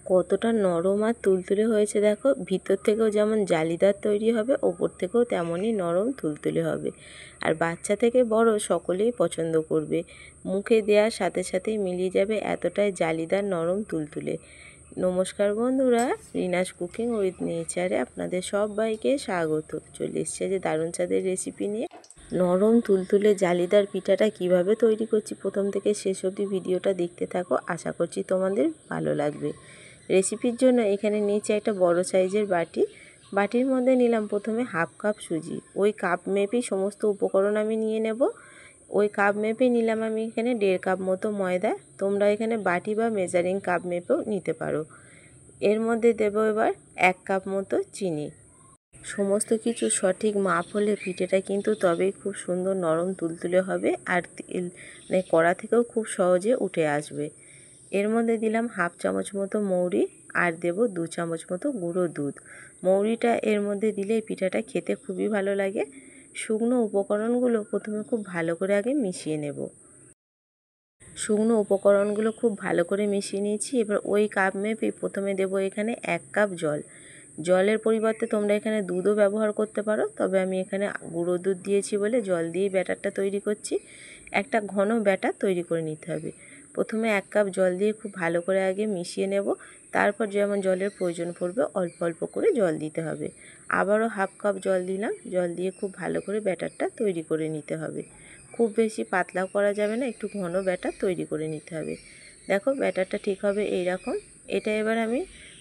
কতটা নরম আর তুলতুলে হয়েছে দেখো। ভিতর থেকেও যেমন জালিদার তৈরি হবে, ওপর থেকেও তেমনই নরম তুলতুলে হবে। আর বাচ্চা থেকে বড় সকলেই পছন্দ করবে। মুখে দেওয়ার সাথে সাথেই মিলিয়ে যাবে, এতটাই জালিদার নরম তুলতুলে। নমস্কার বন্ধুরা, রিনাস কুকিং উইথ নেচারে আপনাদের সবাইকে স্বাগত। চলে এসছে যে দারুণ স্বাদের রেসিপি নিয়ে। নরম তুলতুলে জালিদার পিঠাটা কিভাবে তৈরি করছি প্রথম থেকে শেষ অবধি ভিডিওটা দেখতে থাকো, আশা করছি তোমাদের ভালো লাগবে। রেসিপির জন্য এখানে নিয়েছি একটা বড় সাইজের বাটি। বাটির মধ্যে নিলাম প্রথমে হাফ কাপ সুজি। ওই কাপ মেপেই সমস্ত উপকরণ আমি নিয়ে নেব। ওই কাপ মেপেই নিলাম আমি এখানে 1.5 কাপ মতো ময়দা। তোমরা এখানে বাটি বা মেজারিং কাপ মেপেও নিতে পারো। এর মধ্যে দেবো এবার 1 কাপ মতো চিনি। সমস্ত কিছু সঠিক মাপ হলে পিঠেটা কিন্তু তবেই খুব সুন্দর নরম তুলতুলে হবে, আর তেল কড়া থেকেও খুব সহজে উঠে আসবে। এর মধ্যে দিলাম হাফ চামচ মতো মৌরি, আর দেব 2 চামচ মতো গুঁড়ো দুধ। মৌরিটা এর মধ্যে দিলে পিঠাটা খেতে খুবই ভালো লাগে। শুকনো উপকরণগুলো প্রথমে খুব ভালো করে আগে মিশিয়ে নেব। শুকনো উপকরণগুলো খুব ভালো করে মিশিয়ে নিয়েছি। এবার ওই কাপ মেপে প্রথমে দেব এখানে 1 কাপ জল। জলের পরিবর্তে তোমরা এখানে দুধও ব্যবহার করতে পারো, তবে আমি এখানে গুঁড়ো দুধ দিয়েছি বলে জল দিয়েই ব্যাটারটা তৈরি করছি। একটা ঘন ব্যাটার তৈরি করে নিতে হবে। প্রথমে 1 কাপ জল দিয়ে খুব ভালো করে আগে মিশিয়ে নেব। তারপর যেমন জলের প্রয়োজন পড়বে অল্প অল্প করে জল দিতে হবে। আবারও হাফ কাপ জল দিলাম। জল দিয়ে খুব ভালো করে ব্যাটারটা তৈরি করে নিতে হবে। খুব বেশি পাতলাও করা যাবে না, একটু ঘন ব্যাটার তৈরি করে নিতে হবে। দেখো ব্যাটারটা ঠিক হবে এইরকম। এটা এবার আমি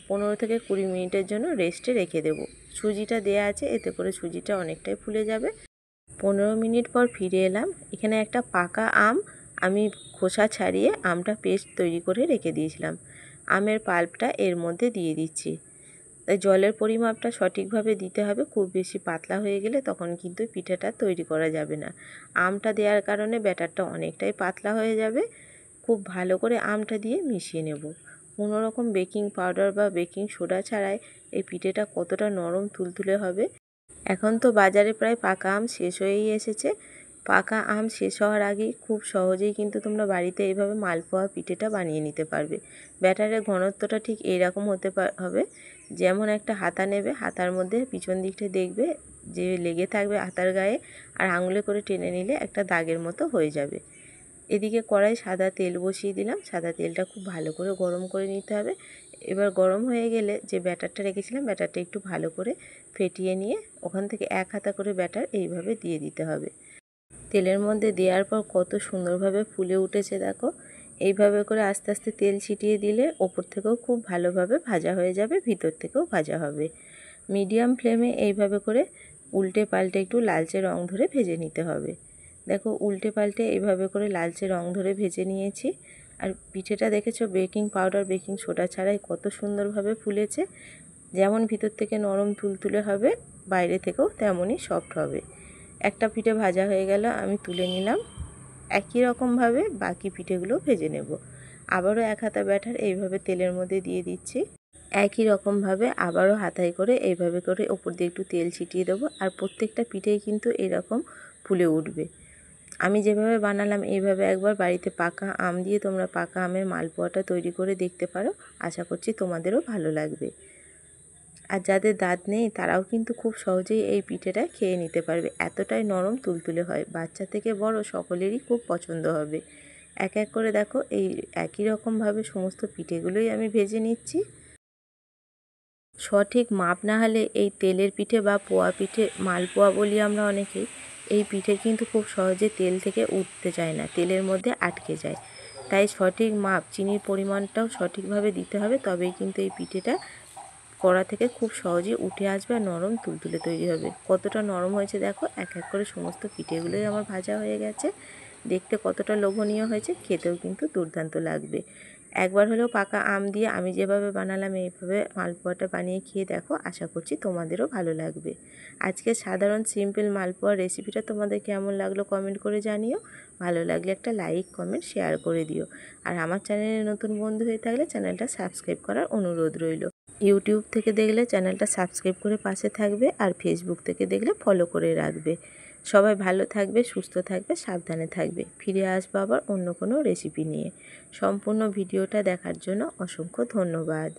15 থেকে 20 মিনিটের জন্য রেস্টে রেখে দেব। সুজিটা দেয়া আছে, এতে করে সুজিটা অনেকটাই ফুলে যাবে। 15 মিনিট পর ফিরে এলাম। এখানে একটা পাকা আম আমি খোসা ছাড়িয়ে আমটা পেস্ট তৈরি করে রেখে দিয়েছিলাম। আমের পাল্পটা এর মধ্যে দিয়ে দিচ্ছি। তাই জলের পরিমাপটা সঠিকভাবে দিতে হবে। খুব বেশি পাতলা হয়ে গেলে তখন কিন্তু পিঠাটা তৈরি করা যাবে না। আমটা দেওয়ার কারণে ব্যাটারটা অনেকটাই পাতলা হয়ে যাবে। খুব ভালো করে আমটা দিয়ে মিশিয়ে নেব। কোনো রকম বেকিং পাউডার বা বেকিং সোডা ছাড়াই এই পিঠেটা কতটা নরম তুলতুলে হবে। এখন তো বাজারে প্রায় পাকা আম শেষ হয়েই এসেছে। পাকা আম শেষ হওয়ার আগেই খুব সহজেই কিন্তু তোমরা বাড়িতে এইভাবে মালপোয়া পিঠেটা বানিয়ে নিতে পারবে। ব্যাটারের ঘনত্বটা ঠিক এইরকম হতে হবে। যেমন একটা হাতা নেবে, হাতার মধ্যে পিছন দিকটা দেখবে যে লেগে থাকবে হাতার গায়ে, আর আঙুলে করে টেনে নিলে একটা দাগের মতো হয়ে যাবে। এদিকে কড়াই সাদা তেল বসিয়ে দিলাম। সাদা তেলটা খুব ভালো করে গরম করে নিতে হবে। এবার গরম হয়ে গেলে যে ব্যাটারটা রেখেছিলাম, ব্যাটারটা একটু ভালো করে ফেটিয়ে নিয়ে ওখান থেকে 1 হাতা করে ব্যাটার এইভাবে দিয়ে দিতে হবে। তেলের মধ্যে দেওয়ার পর কত সুন্দরভাবে ফুলে উঠেছে দেখো। এইভাবে করে আস্তে আস্তে তেল ছিটিয়ে দিলে ওপর থেকেও খুব ভালোভাবে ভাজা হয়ে যাবে, ভিতর থেকেও ভাজা হবে। মিডিয়াম ফ্লেমে এইভাবে করে উল্টে পাল্টে একটু লালচে রং ধরে ভেজে নিতে হবে। দেখো উল্টে পাল্টে এইভাবে করে লালচে রং ধরে ভেজে নিয়েছি। আর পিঠেটা দেখেছো বেকিং পাউডার বেকিং সোডা ছাড়াই কত সুন্দরভাবে ফুলেছে। যেমন ভিতর থেকে নরম তুলতুলে হবে, বাইরে থেকেও তেমনই সফট হবে। একটা পিঠে ভাজা হয়ে গেল, আমি তুলে নিলাম। একই রকমভাবে বাকি পিঠেগুলো ভেজে নেব। আবারও 1 হাতা ব্যাটার এইভাবে তেলের মধ্যে দিয়ে দিচ্ছি। একই রকমভাবে আবারও হাতায় করে এইভাবে করে ওপর দিয়ে একটু তেল ছিটিয়ে দেবো। আর প্রত্যেকটা পিঠেই কিন্তু এরকম ফুলে উঠবে। আমি যেভাবে বানালাম এইভাবে একবার বাড়িতে পাকা আম দিয়ে তোমরা পাকা আমের মালপোয়াটা তৈরি করে দেখতে পারো, আশা করছি তোমাদেরও ভালো লাগবে। আর যাদের দাঁত নেই তারাও কিন্তু খুব সহজেই এই পিঠেটা খেয়ে নিতে পারবে, এতটাই নরম তুলতুলে হয়। বাচ্চা থেকে বড় সকলেরই খুব পছন্দ হবে। এক এক করে দেখো এই একই রকমভাবে সমস্ত পিঠেগুলোই আমি ভেজে নিচ্ছি। সঠিক মাপ না হলে এই তেলের পিঠে বা পোয়া পিঠে, মালপোয়া বলি আমরা অনেকেই, এই পিঠে কিন্তু খুব সহজে তেল থেকে উঠতে চায় না, তেলের মধ্যে আটকে যায়। তাই সঠিক মাপ, চিনির পরিমাণটাও সঠিকভাবে দিতে হবে, তবেই কিন্তু এই পিঠেটা কড়া থেকে খুব সহজেই উঠে আসবে আর নরম তুলতুলে তৈরি হবে। কতটা নরম হয়েছে দেখো। এক এক করে সমস্ত পিঠেগুলোই আমার ভাজা হয়ে গেছে। দেখতে কতটা লোভনীয় হয়েছে, খেতেও কিন্তু দুর্দান্ত লাগবে। একবার হলেও পাকা আম দিয়ে আমি যেভাবে বানালাম এইভাবে মালপোয়াটা বানিয়ে খেয়ে দেখো, আশা করছি তোমাদেরও ভালো লাগবে। আজকে সাধারণ সিম্পল মালপোয়ার রেসিপিটা তোমাদের কেমন লাগলো কমেন্ট করে জানিও। ভালো লাগলে একটা লাইক কমেন্ট শেয়ার করে দিও। আর আমার চ্যানেলে নতুন বন্ধু হয়ে থাকলে চ্যানেলটা সাবস্ক্রাইব করার অনুরোধ রইল। ইউটিউব থেকে দেখলে চ্যানেলটা সাবস্ক্রাইব করে পাশে থাকবে, আর ফেসবুক থেকে দেখলে ফলো করে রাখবে। সবাই ভালো থাকবে, সুস্থ থাকবে, সাবধানে থাকবে। ফিরে আসবো আবার অন্য কোনো রেসিপি নিয়ে। সম্পূর্ণ ভিডিওটা দেখার জন্য অসংখ্য ধন্যবাদ।